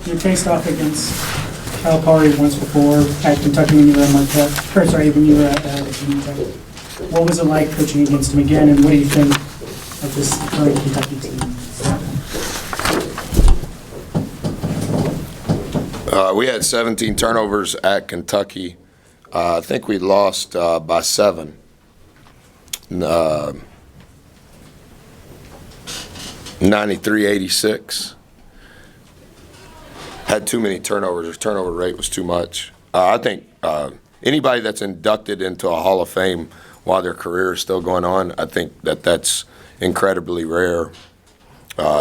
You faced off against Calipari once before at Kentucky when you were at Marquette, when you were at Virginia Tech. What was it like coaching against him again, and what do you think of this current Kentucky team? We had 17 turnovers at Kentucky. I think we lost by 7. 93-86. Had too many turnovers. His turnover rate was too much. I think anybody that's inducted into a Hall of Fame while their career is still going on, I think that's incredibly rare.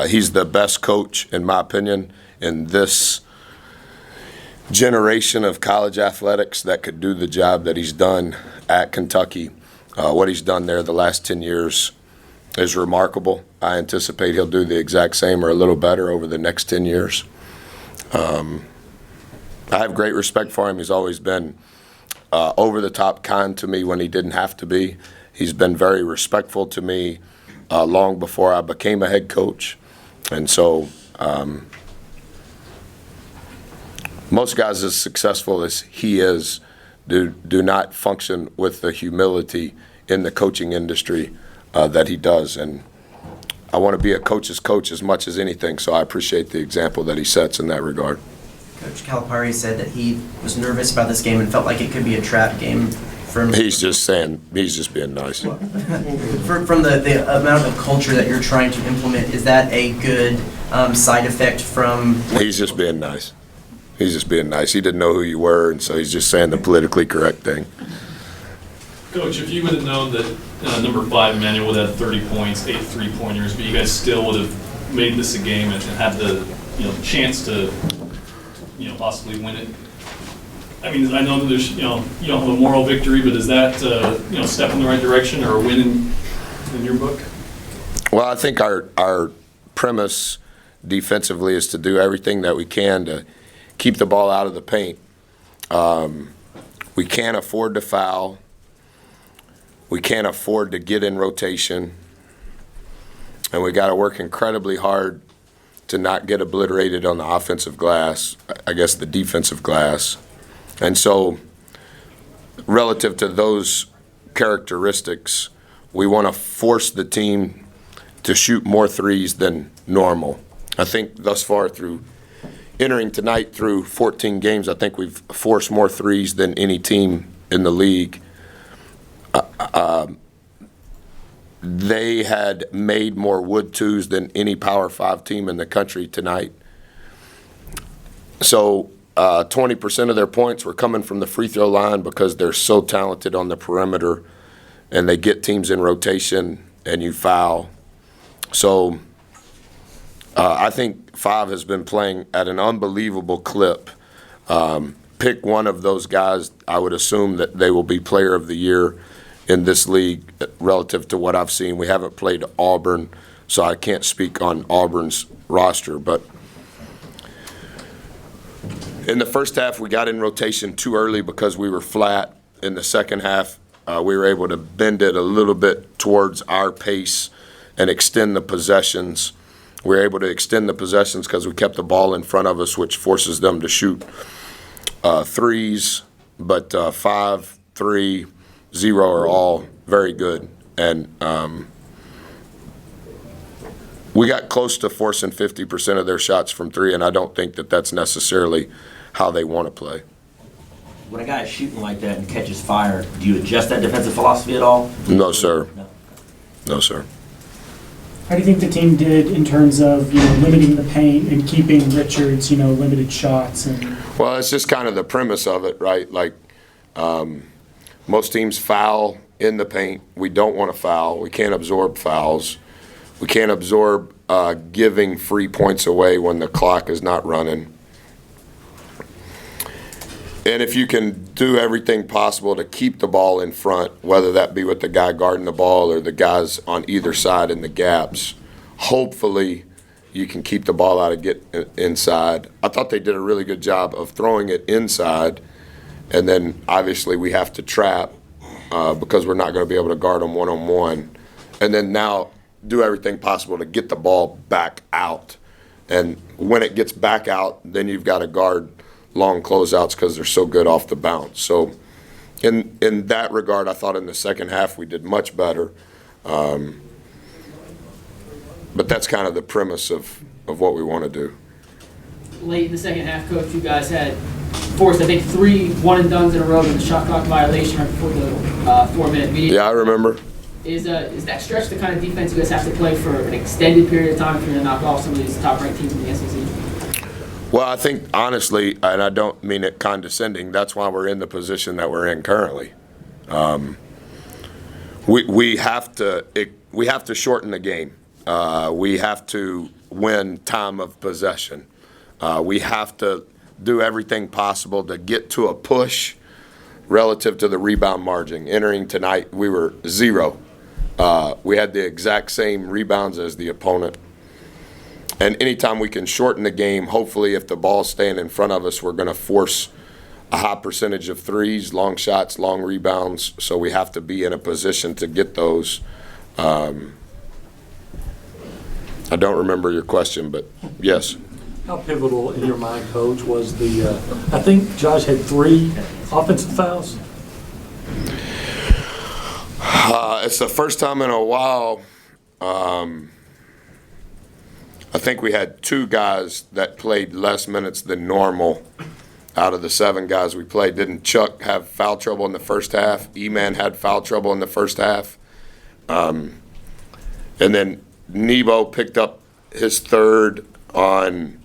He's the best coach, in my opinion, in this generation of college athletics that could do the job that he's done at Kentucky. What he's done there the last 10 years is remarkable. I anticipate he'll do the exact same or a little better over the next 10 years. I have great respect for him. He's always been over-the-top kind to me when he didn't have to be. He's been very respectful to me long before I became a head coach. And so most guys as successful as he is do not function with the humility in the coaching industry that he does. And I want to be a coach's coach as much as anything, so I appreciate the example that he sets in that regard. Coach Calipari said that he was nervous about this game and felt like it could be a trap game from. He's just being nice. From the amount of culture that you're trying to implement, is that a good side effect from? He's just being nice. He's just being nice. He didn't know who you were, and so he's just saying the politically correct thing. Coach, if you would have known that number 5 Emmanuel would have 30 points, 8 3-pointers, but you guys still would have made this a game and had the chance to possibly win it. I mean, I know that there's you don't have a moral victory, but is that step in the right direction or a win in your book? Well, I think our premise defensively is to do everything that we can to keep the ball out of the paint. We can't afford to foul. We can't afford to get in rotation. And we got to work incredibly hard to not get obliterated on the offensive glass, I guess the defensive glass. And so relative to those characteristics, we want to force the team to shoot more threes than normal. I think thus far through entering tonight through 14 games, I think we've forced more threes than any team in the league. They had made more wood twos than any Power 5 team in the country tonight. So 20% of their points were coming from the free throw line because they're so talented on the perimeter and they get teams in rotation and you foul. So I think 5 has been playing at an unbelievable clip. Pick one of those guys, I would assume that they will be player of the year in this league relative to what I've seen. We haven't played Auburn, so I can't speak on Auburn's roster. But in the first half, we got in rotation too early because we were flat. In the second half, we were able to bend it a little bit towards our pace and extend the possessions. We were able to extend the possessions because we kept the ball in front of us, which forces them to shoot threes, but 5, 3, 0 are all very good. And we got close to forcing 50% of their shots from 3, and I don't think that that's necessarily how they want to play. When a guy is shooting like that and catches fire, do you adjust that defensive philosophy at all? No, sir. No, sir. How do you think the team did in terms of limiting the paint and keeping Richards limited shots? Well, it's just kind of the premise of it, right? Like most teams foul in the paint. We don't want to foul. We can't absorb fouls. We can't absorb giving free points away when the clock is not running. And if you can do everything possible to keep the ball in front, whether that be with the guy guarding the ball or the guys on either side in the gaps, hopefully you can keep the ball out of get inside. I thought they did a really good job of throwing it inside, and then obviously we have to trap because we're not going to be able to guard them one-on-one. And then now do everything possible to get the ball back out And when it gets back out, then you've got to guard long closeouts because they're so good off the bounce. So in that regard, I thought in the second half we did much better. But that's kind of the premise of what we want to do. Late in the second half, Coach, you guys had forced, I think, 3 one-and-dones in a row with the shot clock violation right before the 4-minute meeting. Yeah, I remember. Is that stretch the kind of defense you guys have to play for an extended period of time if you're going to knock off some of these top-ranked teams in the SEC? Well, I think, honestly, and I don't mean it condescending, that's why we're in the position that we're in currently. We have to shorten the game. We have to win time of possession. We have to do everything possible to get to a push relative to the rebound margin. Entering tonight, we were 0. We had the exact same rebounds as the opponent. And anytime we can shorten the game, hopefully if the ball's staying in front of us, we're going to force a high percentage of threes, long shots, long rebounds. So we have to be in a position to get those. I don't remember your question, but yes. How pivotal in your mind, Coach, was the, I think Josh had 3 offensive fouls? It's the first time in a while. I think we had 2 guys that played less minutes than normal out of the 7 guys we played. Didn't Chuck have foul trouble in the first half? E-Man had foul trouble in the first half. And then Nebo picked up his 3rd on,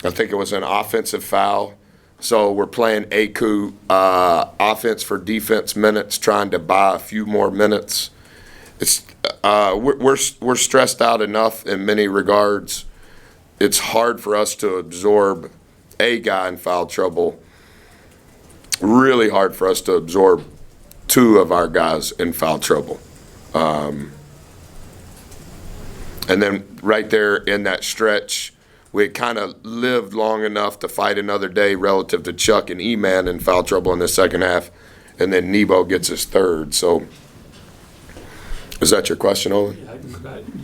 I think it was an offensive foul. So we're playing ACU offense for defense minutes, trying to buy a few more minutes. It's we're stressed out enough in many regards. It's hard for us to absorb a guy in foul trouble. Really hard for us to absorb 2 of our guys in foul trouble. And then right there in that stretch, we kind of lived long enough to fight another day relative to Chuck and E-Man in foul trouble in the second half, and then Nebo gets his 3rd. So is that your question, Olin? Yeah, you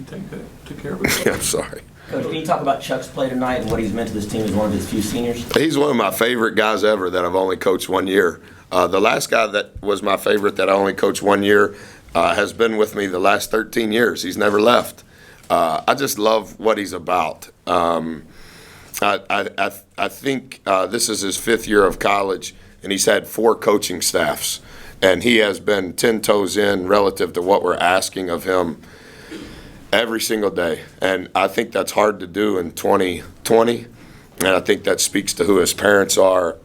think that took care of it? Yeah, I'm sorry. Coach, can you talk about Chuck's play tonight and what he's meant to this team as one of his few seniors? He's one of my favorite guys ever that I've only coached 1 year. The last guy that was my favorite that I only coached 1 year has been with me the last 13 years. He's never left. I just love what he's about. I think this is his 5th year of college, and he's had 4 coaching staffs. And he has been 10 toes in relative to what we're asking of him every single day. And I think that's hard to do in 2020. And I think that speaks to who his parents are.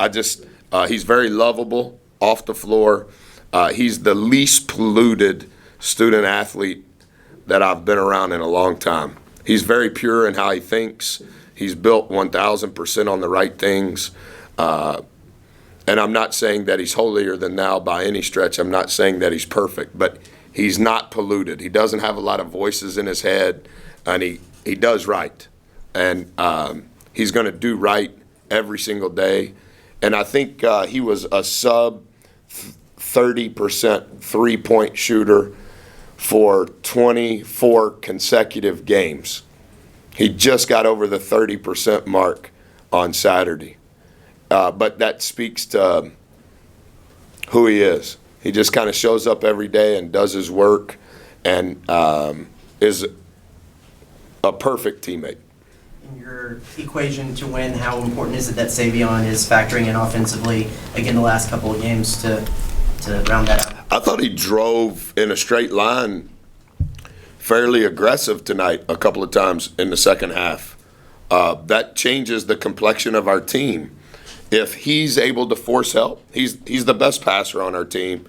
He's very lovable off the floor. He's the least polluted student athlete that I've been around in a long time. He's very pure in how he thinks. He's built 1,000% on the right things. And I'm not saying that he's holier than thou by any stretch. I'm not saying that he's perfect, but he's not polluted. He doesn't have a lot of voices in his head, and he does right. And he's going to do right every single day. And I think he was a sub 30% three-point shooter for 24 consecutive games. He just got over the 30% mark on Saturday. But that speaks to who he is. He just kind of shows up every day and does his work and is a perfect teammate. In your equation to win, how important is it that Savion is factoring in offensively, again, the last couple of games to round that out? I thought he drove in a straight line fairly aggressive tonight a couple of times in the second half. That changes the complexion of our team. If he's able to force help, he's the best passer on our team.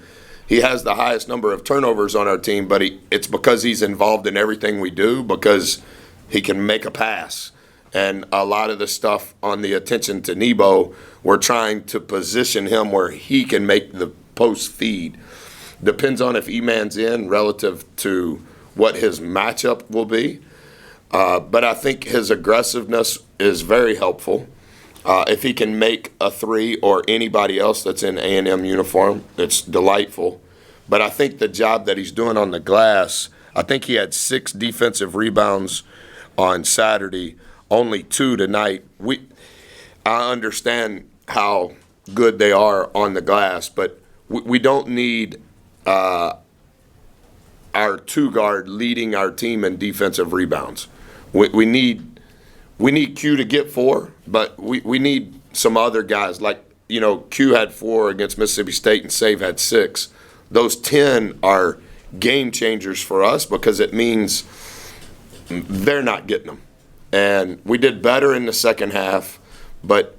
He has the highest number of turnovers on our team, but it's because he's involved in everything we do, because he can make a pass. And a lot of the stuff on the attention to Nebo, we're trying to position him where he can make the post feed. Depends on if E-Man's in relative to what his matchup will be. But I think his aggressiveness is very helpful. If he can make a 3 or anybody else that's in A&M uniform, it's delightful. But I think the job that he's doing on the glass, I think he had 6 defensive rebounds on Saturday only 2 tonight. I understand how good they are on the glass, but we don't need our 2 guard leading our team in defensive rebounds. We need Q to get 4, but we need some other guys. Like, Q had 4 against Mississippi State and Save had 6. Those 10 are game changers for us because it means they're not getting them. And we did better in the second half, but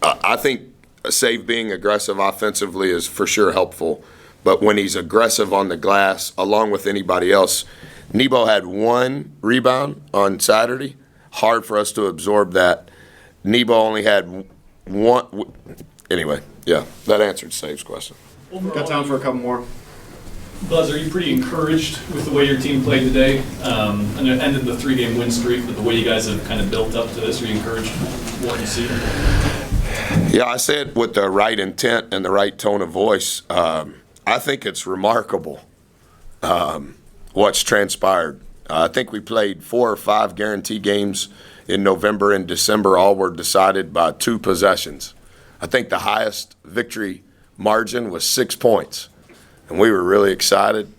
I think Save being aggressive offensively is for sure helpful. But when he's aggressive on the glass, along with anybody else, Nebo had 1 rebound on Saturday. Hard for us to absorb that. Nebo only had 1. Anyway, yeah, that answered Save's question. Got time for a couple more. Buzz, are you pretty encouraged with the way your team played today? And it ended the 3-game win streak, but the way you guys have kind of built up to this, are you encouraged what you see? Yeah, I said with the right intent and the right tone of voice. I think it's remarkable what's transpired. I think we played 4 or 5 guarantee games in November and December. All were decided by 2 possessions. I think the highest victory margin was 6 points, and we were really excited.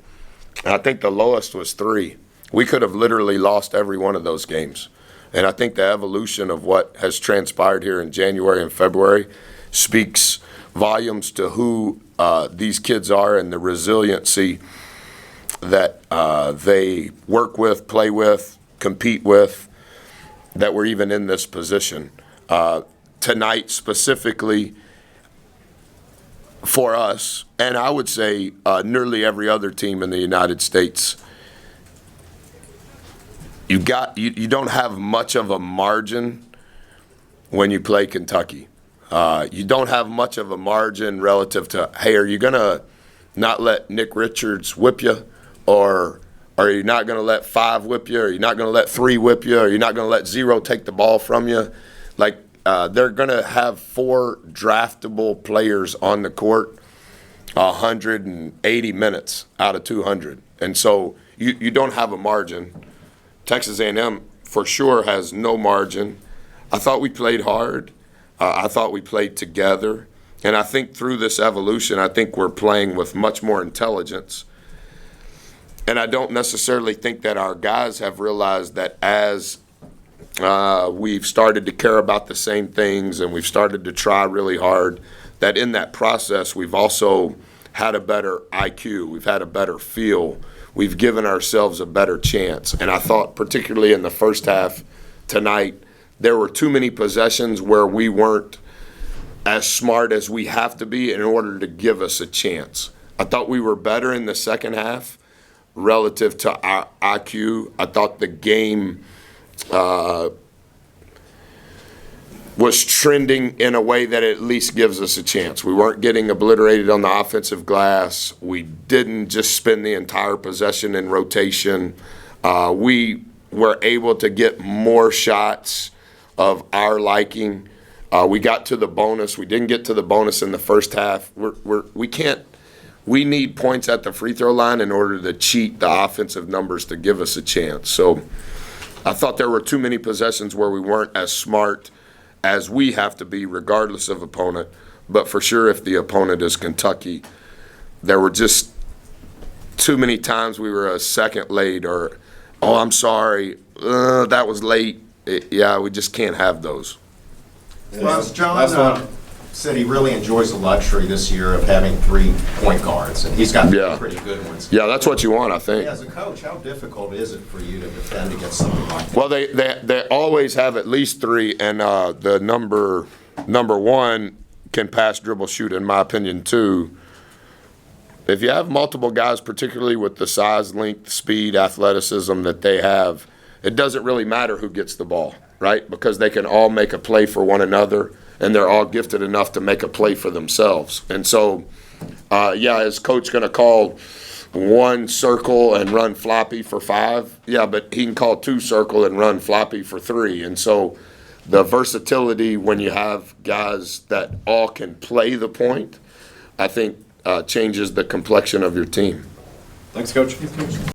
And I think the lowest was 3. We could have literally lost every one of those games. And I think the evolution of what has transpired here in January and February speaks volumes to who these kids are and the resiliency that they work with, play with, compete with, that we're even in this position. Tonight specifically for us, and I would say nearly every other team in the United States, you don't have much of a margin when you play Kentucky. You don't have much of a margin relative to, hey, are you going to not let Nick Richards whip you? Or are you not going to let 5 whip you? Or are you not going to let 3 whip you? Or are you not going to let 0 take the ball from you? Like, they're going to have 4 draftable players on the court 180 minutes out of 200. And so you don't have a margin. Texas A&M for sure has no margin. I thought we played hard. I thought we played together. And I think through this evolution, I think we're playing with much more intelligence. And I don't necessarily think that our guys have realized that as we've started to care about the same things and we've started to try really hard, that in that process we've also had a better IQ, we've had a better feel, we've given ourselves a better chance. And I thought particularly in the first half tonight, there were too many possessions where we weren't as smart as we have to be in order to give us a chance. I thought we were better in the second half relative to our IQ. I thought the game was trending in a way that at least gives us a chance. We weren't getting obliterated on the offensive glass. We didn't just spend the entire possession in rotation. We were able to get more shots of our liking. We got to the bonus. We didn't get to the bonus in the first half. We need points at the free throw line in order to cheat the offensive numbers to give us a chance. So I thought there were too many possessions where we weren't as smart as we have to be regardless of opponent. But for sure, if the opponent is Kentucky, there were just too many times we were a second late or, oh, I'm sorry, that was late. Yeah, we just can't have those. Well, John said he really enjoys the luxury this year of having 3 point guards, and he's got 3 pretty good ones. Yeah, that's what you want, I think. As a coach, how difficult is it for you to defend against something like that? Well, they always have at least 3, and the number 1 can pass, dribble, shoot, in my opinion, too. If you have multiple guys, particularly with the size, length, speed, athleticism that they have, it doesn't really matter who gets the ball, right? Because they can all make a play for one another, and they're all gifted enough to make a play for themselves. And so, is coach going to call 1 circle and run floppy for 5? Yeah, but he can call 2 circle and run floppy for 3. And so the versatility when you have guys that all can play the point, I think changes the complexion of your team. Thanks, Coach.